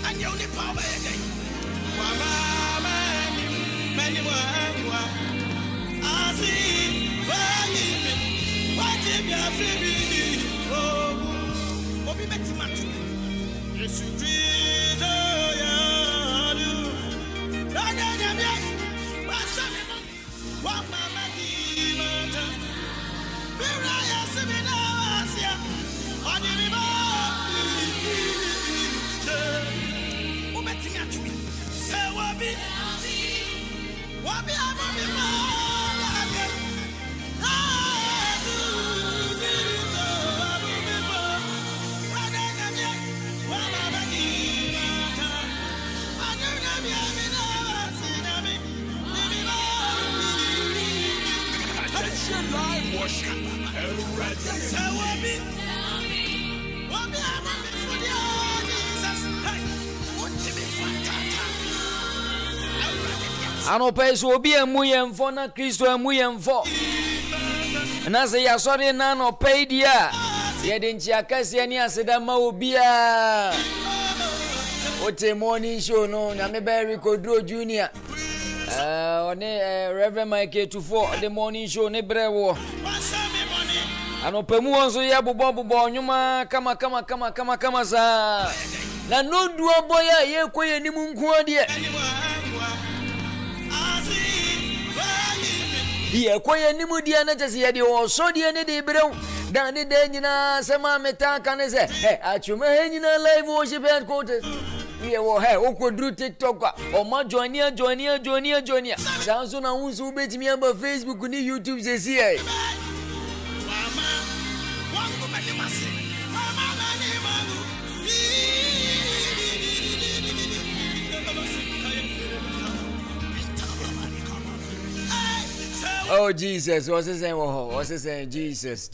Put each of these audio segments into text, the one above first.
And you only power again. Many more. I see. Why did you feel me? Oh, be better, man. Yes, you did. Oh, yeah. What mama did. Where I am, on the say what be Anope so obi emuyemfo na Kristo emuyemfo. Na se ya sori na no pay dia. Ye de nchi akase ni aseda ma obi a. Ote morning show no na me Barry Kodro Junior. Oni Reverend Mike 24 the morning show ne brewo. Anope mu wonso ya bobo nyuma kama za. Na no duo boya ye koye ni mu nko de. Ye koye ni mu dia na tese ye de o so de ne de brew dan de nyina sema meta kan se atwuma he nyina live worship headquarters ye wo okodru TikTok o ma joinia sanso na unsu betimi aba Facebook ni YouTube se si Oh Jesus, what's he saying? Jesus.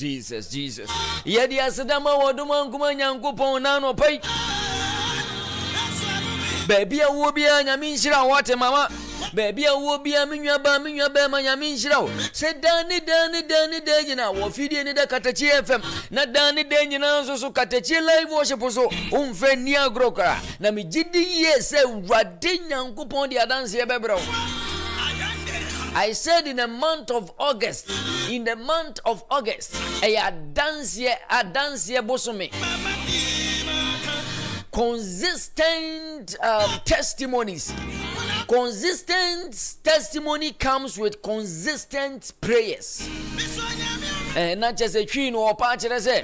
Ye di asedama woduma nkuma nyankopon na no pai. Baby a wo bia nyame nhira wate mama. Baby a wo bia menwa ba ma nyame nhira wo. Se dani nyina wo fidie ni da Katakyie FM. Na dani nyina so Katakyie live worship so. Umfe ni agrokara. Na mi gidi ye se wade nyankopon di adanse ye bebro. I said in the month of August, a dance year bosome. Consistent testimonies. Consistent testimony comes with consistent prayers. Not just a tree or patch, say.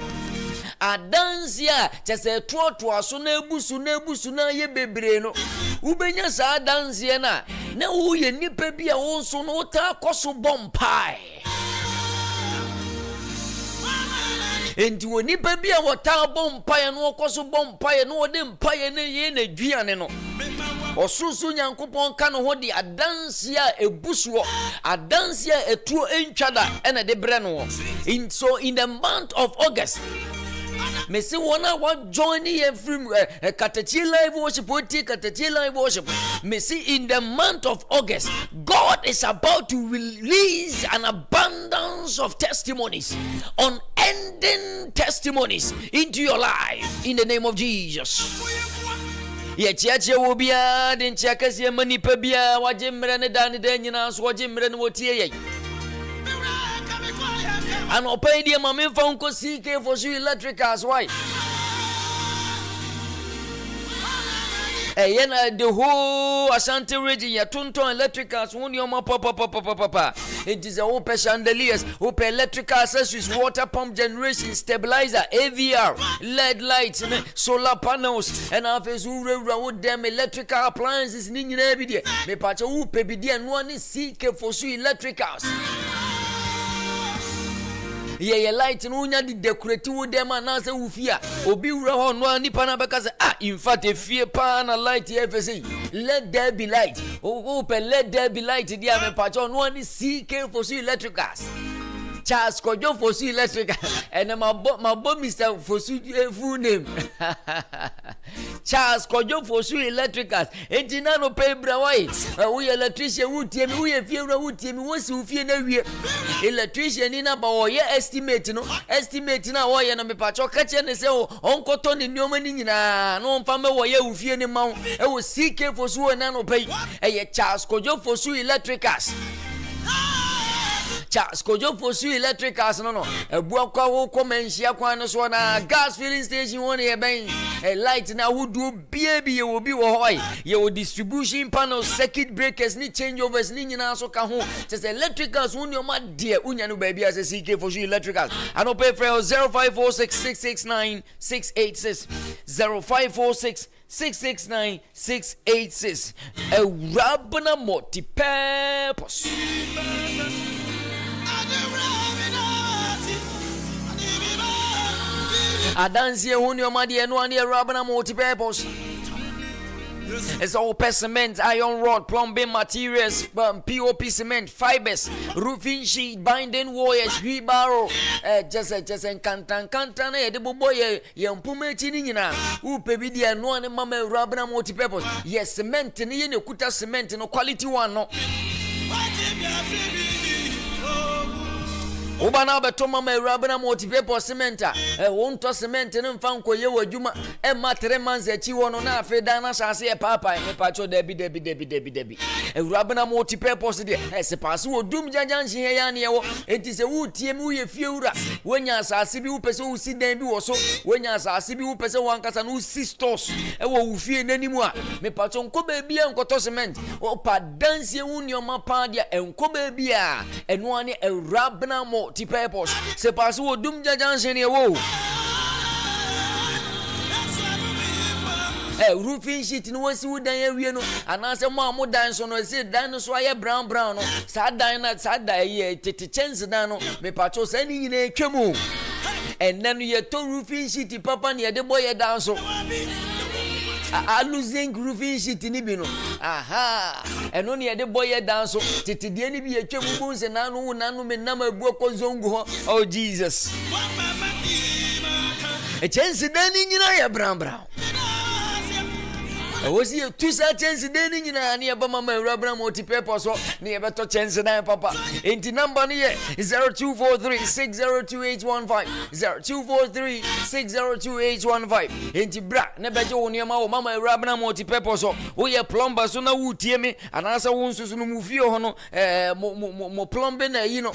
A dance ya just a trotwa so nebusu na ye bebreno. Ubenya sa dance ya na uye nipa bia wonso no ta koso bompai. Enti woni pa bia wota bompai no koso bompai no de mpai na ye na duane no. Osusu nyankopon ka no ho de adanse ya ebusuo adanse ya etuo entwada ena de bre no. So in the month of August me see one joining here from Katakyie live worship, Katakyie live worship. Me see in the month of August, God is about to release an abundance of testimonies, unending testimonies into your life in the name of Jesus. Ye chiache wo bia den chiakase mani pa bia waje mre ne dan de nyina so waje mre ne wotie ye. And open the mama phone ko CK for you electricals why? Yena the whole Ashanti region ya tunton electricals won your papa. It is a open chandeliers, open electrical accessories, water pump generation, stabilizer, AVR, LED lights, solar panels, and office round them electrical appliances in every day. Me pacha who pebidi and one is CK for you electricals. Ye light no nya di decorate wo dem anase wo fia obi wura ho no ani pa na beka se in fact e fie pa na light e fese let there be light let there be light dia me pa cho no ani CK for so electricals Charles Kojo Fosu Electric and my boy Mr. Fosu full name. Charles Kojo Fosu Electricals. Entina no pay brawai. We electrician would tell me we have fear would tell me what's who fear no electrician in about your estimate no estimate now why and me pacho catch and say uncle Tony no money na no family why you fear any mount. I was CK Fosu and no pay. Charles Kojo Fosu Electricals. Charles Kojo Fosu Electricals no ebuakwa wo komenhia kwan no so na gas filling station won e ben light na wo do bia ye wo bi wo hoy ye wo distribution panels circuit breakers ni changeovers ni nyina so ka ho just electricals won your ma de unya no ba bia se CK Fosu Electricals ano pay for 0546669686 0546669686 a rabna multi-purpose Adansi ehuni omadi enu ani rabana multi-purpose. It's all cement, iron rod, plumbing materials, POP cement, fibers, roofing sheet, binding wires, rebar, just kantana the boy yampume chininina. Upebi di enu ani mama rabana multi-purpose. Yes, cement ni yene kuta cement no quality one no. Ubana betoma me rabana multi-purpose cement won to cement no mfa nkoye wadwuma e ma 3 months achi wono na afi dan na sase e papa me pacho debi rabana multi-purpose de se pass wo dum jajanhye he ya ne ye wo enti se wo tie mu ye fiewura wonya asase bi wo pese wo si dan bi wo so wonya asase bi wo pese wankasa no si stores e wo wo fie nanimu a me pacho nko ba bia nkoto cement o pa dansie wunioma pa dia enko ba bia eno ani rabana multi-purpose. C'est parce que dum jajanhye ne wo. Roofing sheet no wasi wudan awie no anase mo amodan so no se dan no so aye brown no sa dan na sa da ye tete chance dan no me pacho sa ni nyina etwemu enne no ye to roofing sheet papa ne ye de boy dan so losing roofing sheet ni bi no aha eno ne ye de boy dan so tete de ni bi etwemu bu se na no me nam abu ko zongu ho oh Jesus a chance dan ni nyina ye brown was you two chance then in any abama rabana multi-purpose near better chance than papa. Into number near 0243602815 0243602815 into bra never join your mama rabana multi-purpose we are plumber so now would tear me and answer won't to move you hono mo plumbing you know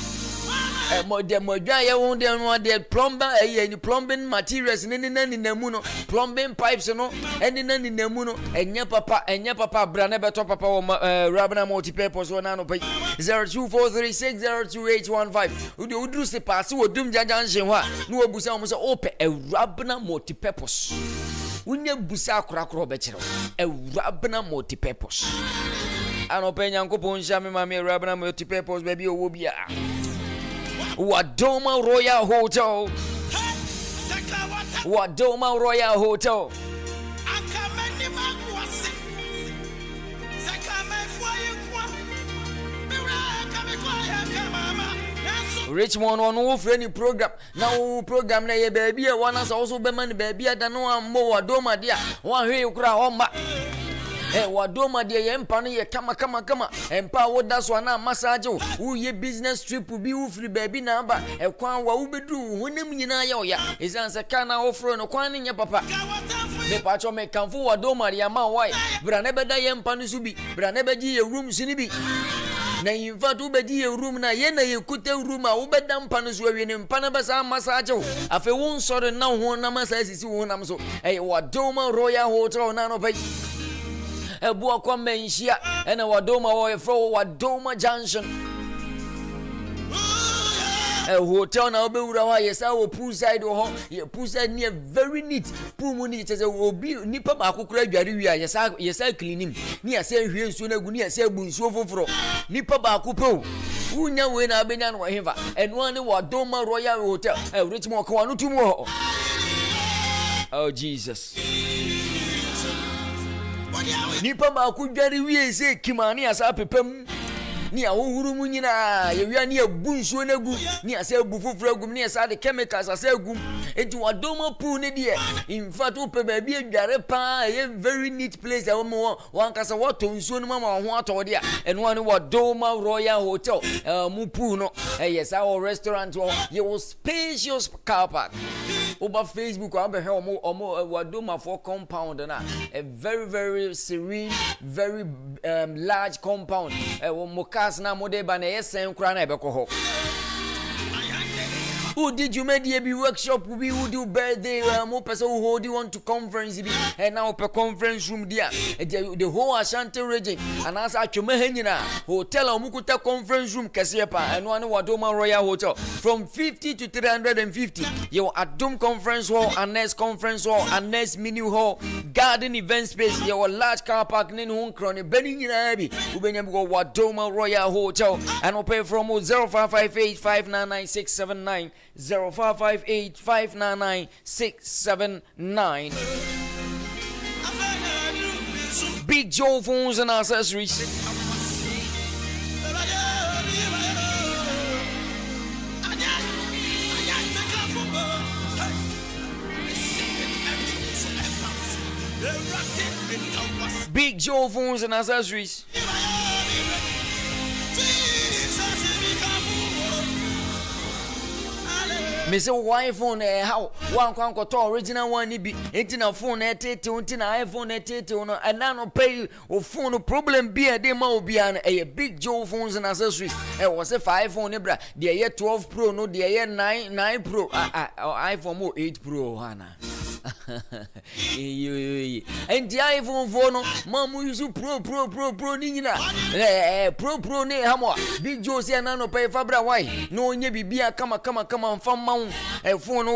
mo dry won there plumber any plumbing materials in the plumbing pipes no and in the muno enya papa brane beto papa rabana multi-purpose one no pay 0243602815 udru se pass wo dum jajanhye ho a no obusa mo se ope rabana multi-purpose unya busa akrakro be kire rabana multi-purpose anope nyankopon hia me mama rabana multi-purpose baby owo bia Wadoma Royal Hotel. Wadoma Royal Hotel. Richmond on who any program now program na ye baby one as also be man baby da no ambo Wadoma dia one hwe kura homba wadoma de yempa no ye kama empa wo da so na massage wo ye business trip bi wo free baby na aba kwan wa wo bedu honam nyina ye oya isanse kana wo fro no kwan nya papa me pa cho me kanfo wadoma de ama why bra na beda yempa no so bi bra na beji ye room sini bi na infa tu beji ye room na ye na ye kute room a wo beda mpa no so awie ne mpa na be sa massage afi wo nsore na ho na massage sisi wo nam so wadoma Royal Hotel na no pay Ebua kwa menshia ena wadoma wo fro wadoma junction hotel na obewura wa yesa wo poolside wo poolside near very neat pool mu ni cheze obi nipa ba akokura adware wi a yesa cleaning ni yesa hwie nsuo na gu ni yesa bu nsuo foforo nipa ba akopo unya we na abenya no heva eno ani wadoma Royal Hotel Richmond kwa no tumu ho oh Jesus nipa ba ku dware wie se kimani asa pepam ni ahohuru mu nyina ye wia ni abu nsuo na gu ni asa abu foforo gu ni asa de chemicals asa gu enti wadoma pool ne de in fact wo pe ba bi adware pa a very neat place a wo wankasa wato nsuo no mama ho ato de a eno ane wadoma Royal Hotel mu pool no yes our restaurant ye was spacious car park over Facebook I be here omo wadoma for compound na a very very serene very large compound mo cars na mo de ba na yesen kura na e be ko ho. Who did you make the workshop? Who do birthday? More person who hold you on to conference and now per conference room there. The whole Ashanti region and as I Chumehena hotel or Mukuta conference room Kasiepa and one Wadoma Royal Hotel from 50 to 350. Your Adum conference hall, and next conference hall, and next mini hall, garden event space, your large car park, Nin Crony, Benning in Abbey, Ubenyam Wadoma Royal Hotel, and will pay from 0558 599 679. 0558 599 679. Big Joe phones and accessories. Big Joe phones and accessories. Me say iPhone how one kan ko to original one ni bi enti na phone na tete enti na iPhone na tete no ana no pay o phone problem bi e dey ma obi an Big Joe phones and accessories was say 5 iPhone ne bra dey ye 12 Pro no dey ye 9 Pro iPhone mo 8 Pro hana and the iPhone phone no mamu use pro ni nyina pro ne hamo Big Joe say na no pay fabra why no onye bibia kama mfa ma phone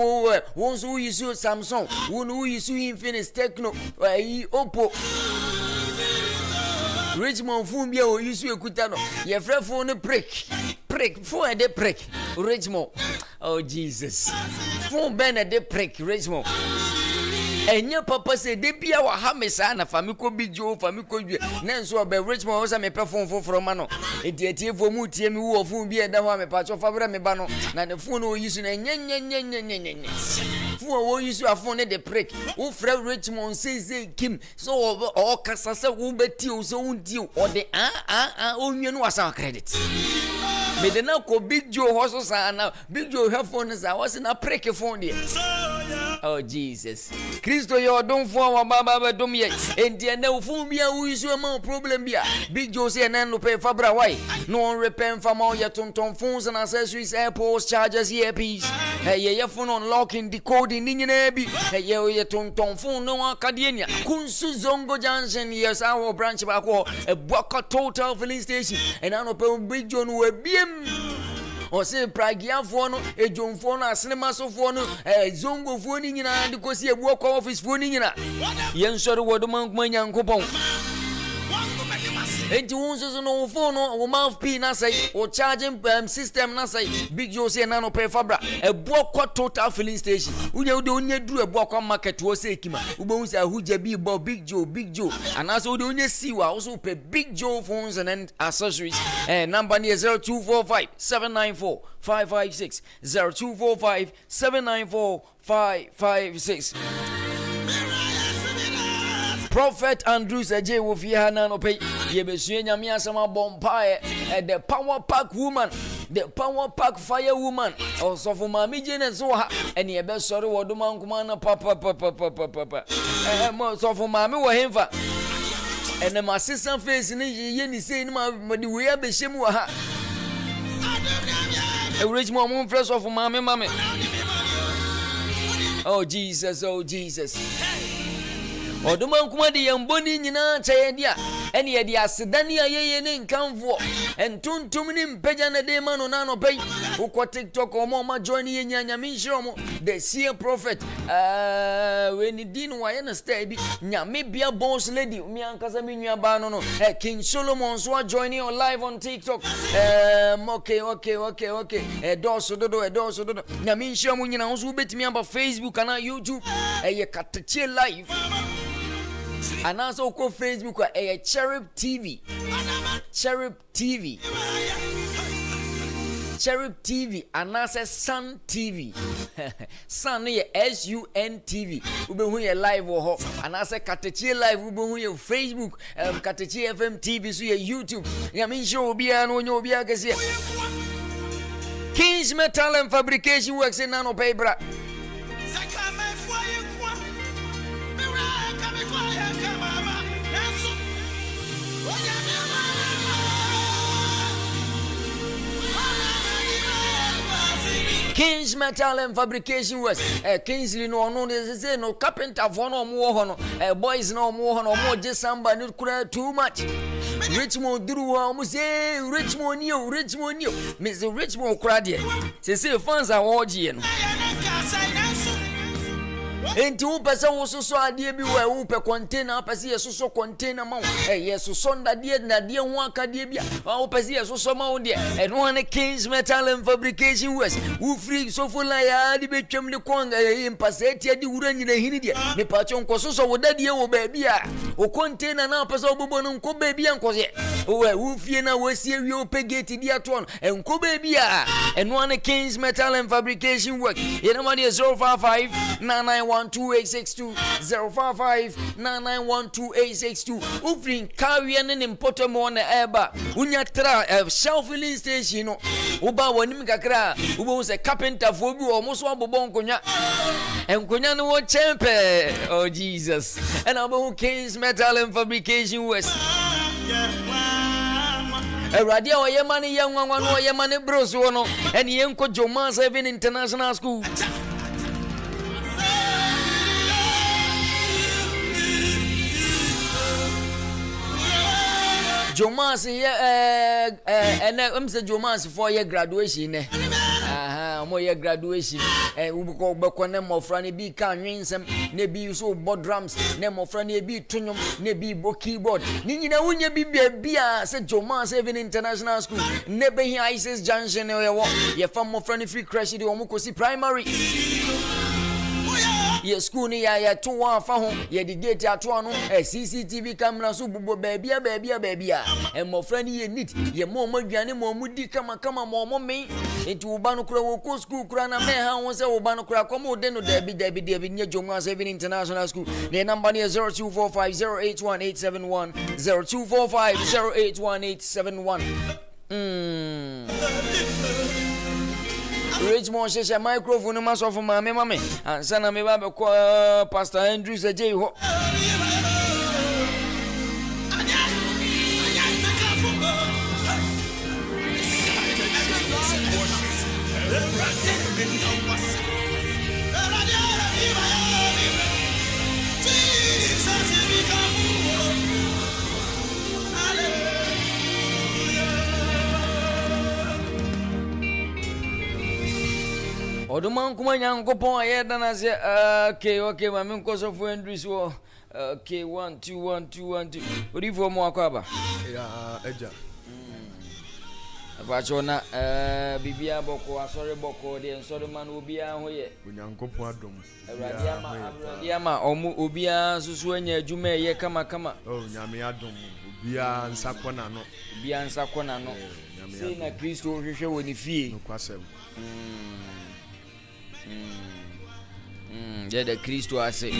won so use Samsung won use Infinix Tecno Oppo Richmond phone bia o use ekuta no ye frɛ phone prick phone de prick Richmond oh Jesus phone ben de prick Richmond enya papa say de bia wa ha me sa na famiko Big Joe famiko dwe na nso be Richmond wo sa me phone foforo ma no enti fo mu tie mi wo phone bia da ho me pa cho fabra me ba no na ne phone o use na nyenyenyenyenyenyenye phone wo use a phone de prick wo frɛ Richmond say Kim so o kasa se wo beti o so undi o de o nwie no wasa credit me de na ko Big Joe hoso sa na Big Joe headphone sa was na prick phone de oh Jesus Kristo yo don fo wa baba dom ye enti na phone bia wo use ma problem bia Big Joe say na no pay fabra why no repair fama ye tonton phones and accessories AirPods chargers earpiece ye phone unlocking decoding ni nyina bi ye tonton phone no akadenia kunsu zongo junction yes our branch back a Boka Total filling station and I no pay Big Joe no biem o se pragiafo no ejomfo no asenemaso no zongofo ni nyina de kosi ebu okwa office fo ni nyina yen sori wodoma nkuma nyankopon enti wonso no phone no mouthpiece na say o charging system na say Big Joe say na no pay fabra ebu okwa Total filling station unya de onya duru ebu okwa market wo say kima ubon say ahuja bi bo Big Joe and also de onya siwa also pay Big Joe phones and accessories number near 0245 794 556 0245 794 556. Prophet Andrews Agyei wo fi hana no pay ye besue nyame asema bompae the power pack woman the power pack fire woman also for mami jene so ha ene ye be sori wodoma nkuma na papa mo so for mami wo hemfa ene ma assistant face ni ye ni sei ni ma de we abehye mu ha Richmond mo fresh of mami oh Jesus Oduma nkuma de yamboni nyina chaye dia ene ye dia sedani ayeye ne nkanfo entuntum ni mpeja na de mano na no pay ukọ TikTok omo ma join ye nyanyame nhiro the seer prophet when din wa ye na stay bi nyame bia boss lady mi ankasa mi nua ba no King Solomon so join you live on TikTok okay doso dodo nyame nhiro mo nyina so betimi amba Facebook na YouTube ye Katakyie live and also go Facebook Cherub TV Cherub TV. Cherub TV anase Sun TV. Sun no ye SUN TV. Ube hu ye live wo ho. Anase Katakyie live ube hu ye Facebook. katakyiefm TV so ye YouTube. Ya min show obi an onye obi akese. Kings Metal and Fabrication Works in Nano Pebra. Kings Metal and Fabrication Works. Kingsley no say no carpenter for no more no. Boys no more no more just somebody too much. Richmond do almost say Richmond you. Mr. Richmond crowd. Say fans are watching. Enti upesa wososo ade bi wa upe container apese yesoso container ma yesoso ndade na de ho akade bia upese yesoso ma wo de eno ane Kings Metal and Fabrication Works wo free sofola ya de betwam de konga impase tia de wura nyina hini de me pacho nkososo wo dade wo ba bia o container na apese obobo no nko ba bia nkoze wo fie na wo sie wi opegate di ato no enko ba bia eno ane Kings Metal and Fabrication Works yena ma de 055 9912862 055-9912862 Ufrin carrier and important on eba unya tra shelf filling station no uba wanim kakra uba was a carpenter for bi almost one bobon konya enkonya no wo chempe oh Jesus and about Kings Metal and Fabrication Works Eradi o yemani yanwan no yemani bros wono and yenko Joma 7 International School Jomas Jomas for your graduation mo your graduation ubiko beko ne mofra ne bi kan winsem ne bi so board drums ne mofra ne bi tunum ne bi bo keyboard ni nyina wonya bi bia se Jomas 7 International School ne be hi ISIS Junction ye fam mofra ne free crash de omukosi primary ye school ni ya to one fa ho ye the gate ato anu CCTV camera so bubo baabia mo friend ye neat ye mo madwane mo mudi kama mo me enti wo ba no kura wo ko school kura na me ha won se wo ba no kura komo de no dabi nye Joma 7 International School the number is 0245081871 0245081871 Richmond share microphone ma so for mame ansa na me ba be Pastor Andrew Agyei ho Oduman kuma nyankopon ayeda na se okay mame nkoso for Andrew so okay 1 2 1 2 1 2 odifo mo akwaba ya eja abachona bibia boko asore boko de nsore man obia ho ye onyankopon adom ama omu obia susu anya adwuma ye kama oh nyame adom obia nsakona no se na Kristo hwehwe woni fie no kwasem the Kristo ase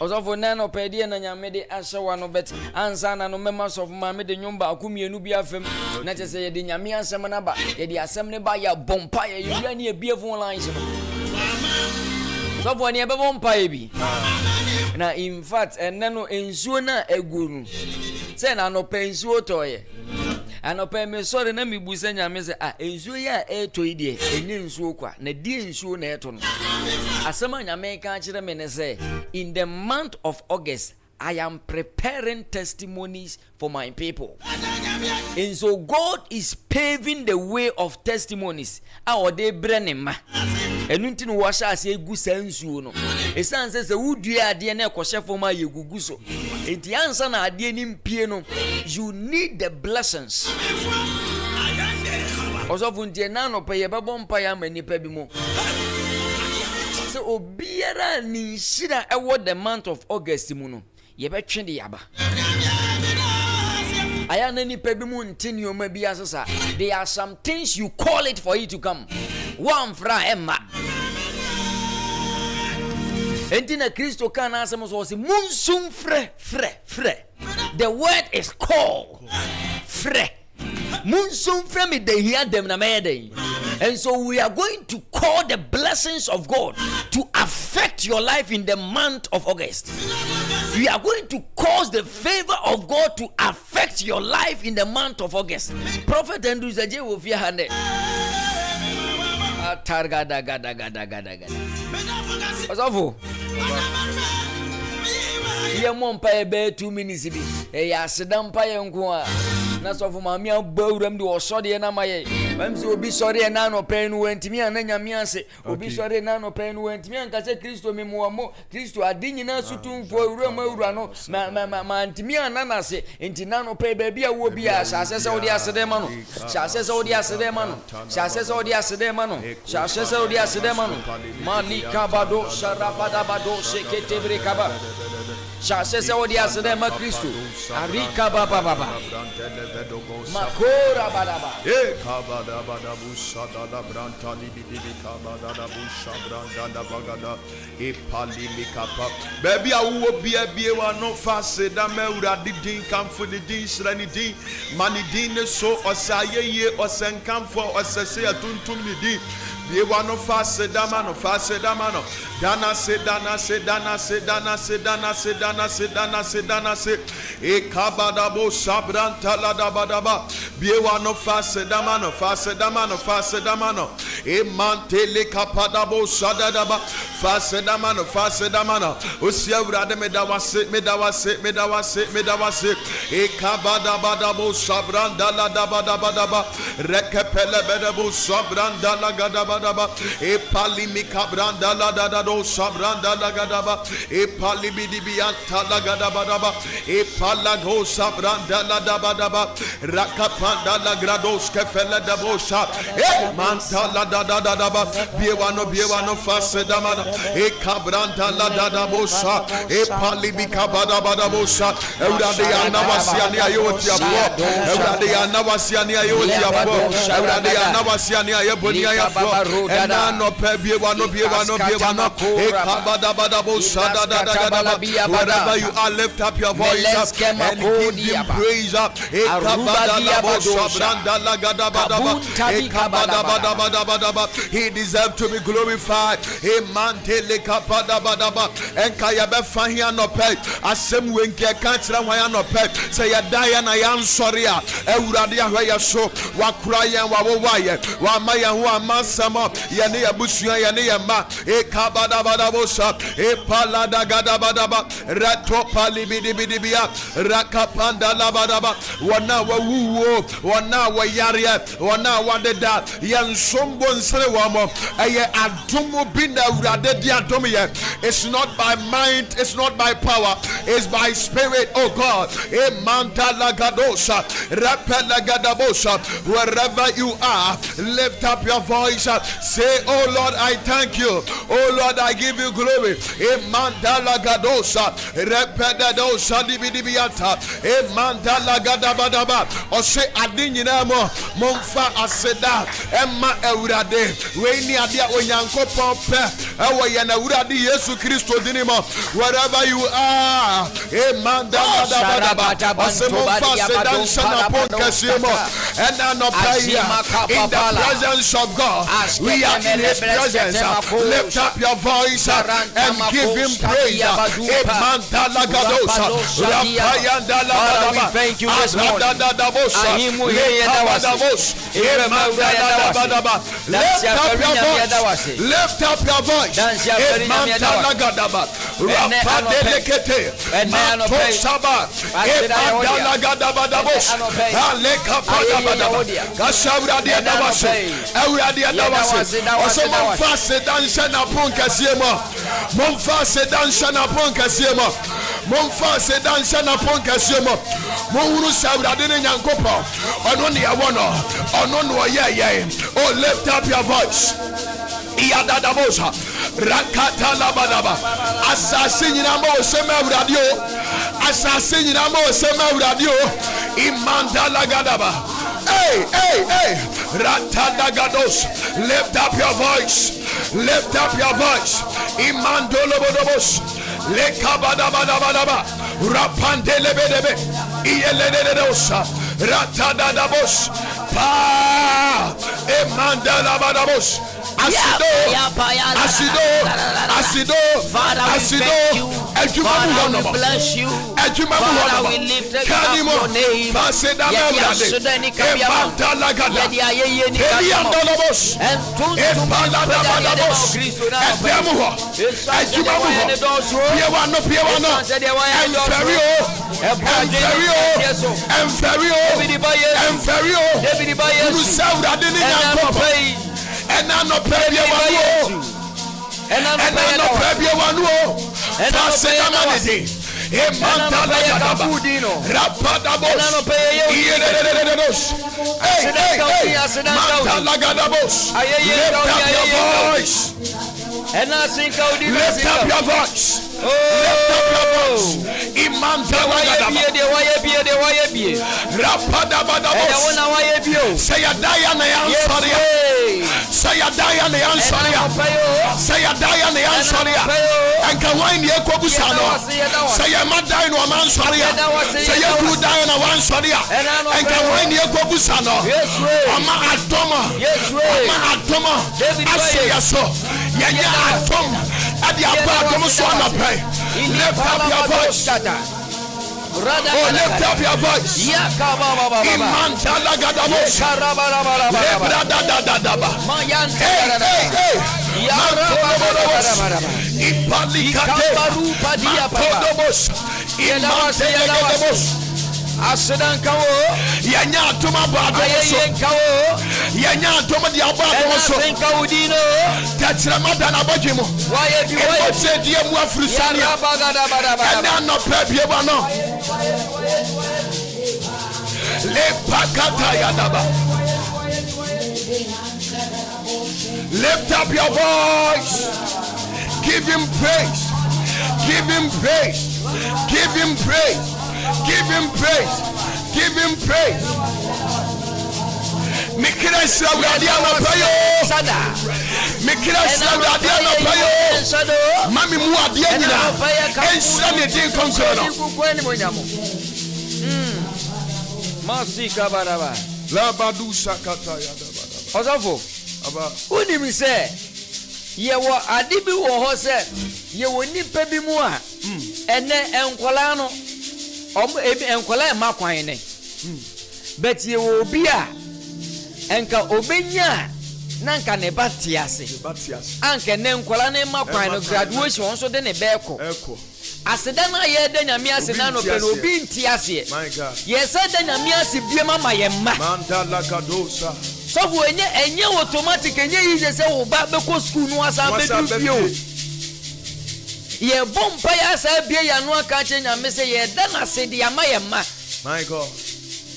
Osofo nano pedi na nyame de ahyewa no bet ansa na no members of mame de nyumba akumienu bi afem na chese ye de nyame asem na ba ye de asem ne ba ya bompa ye yua ne ebiefo lines no Osofo ne be bompa ye bi na in fact eneno ensuo na eguru se na no pensuo toye anope me sore na mi busa nyame se ensuo ya eto ide enye nsuo kwa na die nsuo na eto no asema nyame ka kire me ne say in the month of August I am preparing testimonies for my people. And so God is paving the way of testimonies. Our day brenema. And until wash as a good sense, you know. A son says, would you add the neck for my guguso? And the answer na in piano. You need the blessings. Also, when the nano pay a babon payam and nipebimo. so obiara ni shira ewo the month of August mu no ye betwe de yaba aya na nipa bi mu ntini o ma bi asesa there are some things you call it for it to come one fra emma entina Kristo kana asem so se munsum frɛ the word is called frɛ munsum frɛ me de hia dem na me dey. And so we are going to call the blessings of God to affect your life in the month of August. We are going to cause the favor of God to affect your life in the month of August. Prophet Andrew Agyei will fear hande. Osofo. Ye mompa e be 2 minutes bi. E ya sedam pa ye nko a. Na sofo ma me abawuram de wo sode na maye. Mam se obi sore na no pen no wantimi an nyame ase. Obi sore na no pen no wantimi an ka se Kristo memo mo. Kristo adinyi na sutumfo awuram awura no. Ma antimi an na se. Enti na no pe ba bia wo bia sase se odi asede ma no. Sase se odi asede ma no. Sase se odi asede ma no. Sase se odi asede ma no. Malika bado sharabada bado shekete brekaba. Sase se odi asede ma Kristo. Arika baba baba. Makora badaba. Kabada bada busha da branta libi kabada da busha branda da bagada epali mikapa. Baby awo bie wa no fase da mewura didin kamfo didin srani din mani din so osaye ye osenkamfo osese atuntum ni din. Bie wa no fase da mano dana se e kabada bo sabranta la da badaba. Bie wa no fase da mano e mantele kapada bo sadadaba fase da mano osia urade medawase e kabada badabo sabranda la da badaba rekepele bedabo sabranda la gadaba e palimi kabranda la da do sabranda la gadaba e palibidi bianta la gadaba e palago sabranda la da badaba rakapanda la grados kefele da bosha e manta la da biewa no fase da mana e kabranda la da bosha e palibi kabada bada bosha eurade ya nawasiani ayoti afo eurade ya nawasiani ayoti afo eurade ya nawasiani ayeboni ayafo ena no pe biewa no e kabada bada bosha da wherever you are, lift up your voice and give him praise e kabada la bosha branda la gada bada e kabada bada. He deserves to be glorified. Mantele kapada badaba enkaya be fahia no pe asem wenke kantra hwan no pe say ya die na ya nsori a ewurade ahwa so wakura yen wawowaye wa maya ho amasamo ye ne abusua ye ne ma e kabada badabosa e palada gada badaba rato palibidibidibia rakapanda la badaba wana wawuo wana wayare wana wadeda yan sombo nsere wamo eye adomo binda urade dia adomo ye. It's not by mind, it's not by power, it's by spirit. Oh God, e mantala gadosa rapela gadabosa. Wherever you are, lift up your voice, say, oh Lord, I thank you, oh Lord, I give you glory. E mantala gadosa repeda dosa dibidibiata e mantala gadabadaba o say adinyina mo momfa aseda emma ewurade we ni ade onyankopon pe ewo ye na ewurade Yesu Kristo dinimo. Wherever you are, e mantala gadabadaba o say momfa aseda nsana ponkasiemo ena no prayer in the presence of God. We are in his presence. Lift up your voice and give him praise. Father, we thank you this morning. Lift up your voice. Monfa se dansa na ponkasiemo monhuru sawrade ne nyankopo ono ne yawono ono no ye oh lift up your voice. Iyadadabosa Rakatalabadaba Assassin Namo Sema Radio Assassin Namo Sema Radio Imandala Gadaba. Hey Ratadagados, lift up your voice, lift up your voice. Imandolobodobos Lekabadabadabadaba Rapandelebedebe Iyelededosa Ratadadabos Pa Emandalabadabos Asido, Father, we bless you. Father, we lift up your name. And I'm not paying you one. And I'm not paying you one. And I'm not paying you. And I sing out the lift up your voice. Lift up your voice. Say a Diana Ansoria. Say a Diana Ansoria. Say a Diana Ansoria. And Kawain Yakobusano. Say a Madino Mansoria. Say a good Diana Ansoria. And Kawain Yakobusano. Ama Atoma. Ama Atoma. I say so. Yanya Atom. At the Abatom Swana Pay. Lift up your voice. Oh, lift up your voice. Imantala Gadabos. Asidankawo yanya tuma bado so yanya tuma di abado so Asidankawo tachramada na bajimo waye bi waye se die mu afrisania ena no pebie ba no le pakata ya daba. Lift up your voice, give him praise, give him praise, give him praise. Give him praise. Give him praise. Mikira Sawadiana Payo. Mikira Sawadiana Payo. Mami Muadiana. And Sunny Din Consono. Masika Baraba. Labadu Sakata Yadaba. Osofo. Who did we say? Ye were Adibi or Hose. Ye were nipa bi mu a. Ene enkwala enkwala ma kwan ne but ye obi a enka obenya na nka ne batiase anka ne enkwala ne ma kwan no graduation so de ne beko aseda na ye de nyame ase na no pe obi ntiase ye se de nyame ase bie mama ye ma mandala kadosa so wo enye automatic enye yi se wo ba beko school no asa be bio ye bomba ya sa bia ya no aka che nyame se ye da na se de ama ye ma my god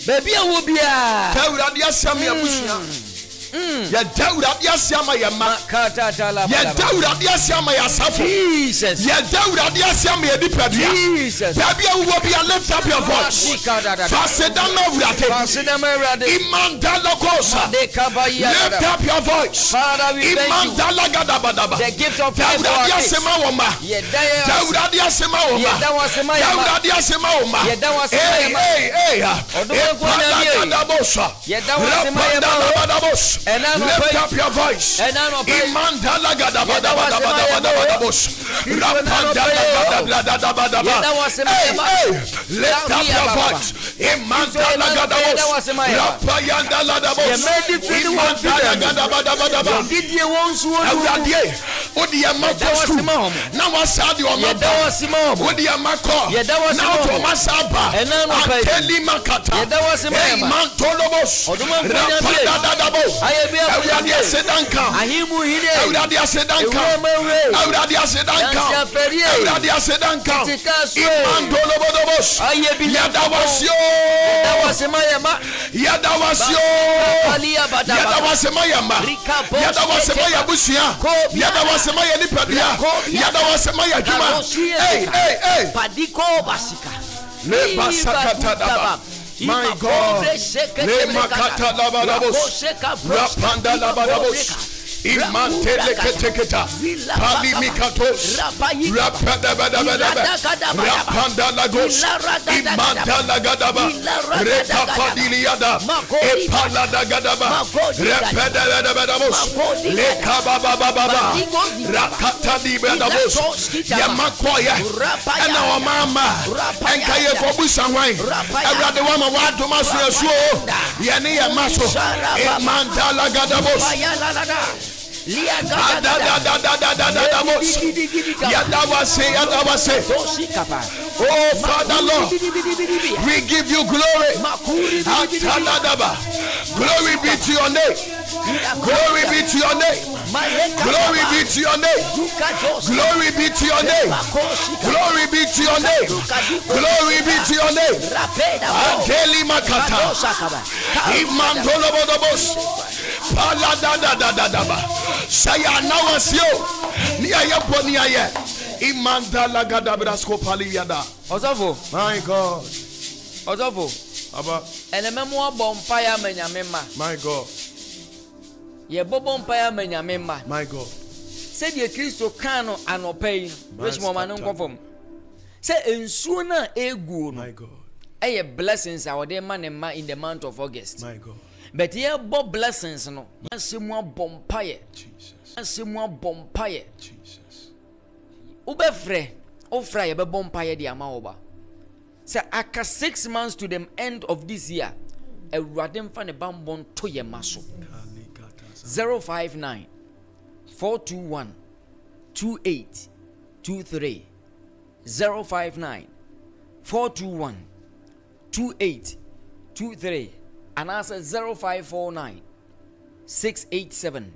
baby a wo bia tawura de asam ya busia ya tawura de asam ya ma kata tala ya tawura de asam ya safo Jesus ya tawura de asam ya dipadua Jesus baby a wo bia lift up your voice faseda na wurate imandala kosa lift up your voice imandala gadabadaba the gift of life tawura de asama wo ma tawura de asama wo ma tawura de asama wo ma hey lift up your voice imandala gadabadaba lift up your voice imandala gadabos rapayanda ladabos imandala gadabadaba didie wonsu awradie odi amako na wasadi omaba odi amako na to masaba anteli makata imantolobos rapadadadabo awradie sedanka ahimu hine awradie sedanka awradie sedanka awradie sedanka imantolobos yadawasio Yadawasemayama. Yadawasio. Yadawasemayama. Yadawasemaya busia. Yadawasemaya nipadia. Yadawasemaya juma. Hey. Padiko basika. Le basakata daba. My God. Le makata daba dabos. Rapanda daba dabos. Imantele keteketa palimikatos rapada rapanda lagos imanta lagadaba reka fadiliada epalada gadaba rapada leka baba rakata dibadabos yamakoya ana wa mama enkaye kobusa hwan awrade wa ma wa domaso yesuo yene yamaso imanta lagadabos Yadawase. Oh Father Lord, we give you glory. Glory be to your name. Glory be to your name. Glory be to your name. Glory be to your name. Glory be to your name. Glory be to your name. Angeli makata. Imandolo bodobos. Saya nawasio ni ayapo ni aye imanda lagada brasko paliyada Ozofo. My God. Ozofo. Aba. Enememu abompa ya menyamema. My God. Ye bobompa ya menyamema. My God. Said ye Kristo kano anopai which mama no confirm. Say ensuo na egu no. My God. Eye blessings awode ma ne ma in the month of August. My God. But ye bo blessings no. Asemu abompaye. Jesus. Asemu abompaye. Jesus. Ubefre. Ofra ye be bompaye di ama oba. Say aka 6 months to the end of this year. Ewurade mfa ne bambon to ye maso. 059 421 2823 059 421 2823 and answer 0549 687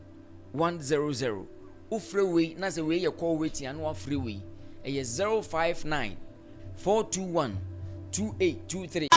100. Ufreeway na se we ye call waiting and one freeway. A 059 421 2823.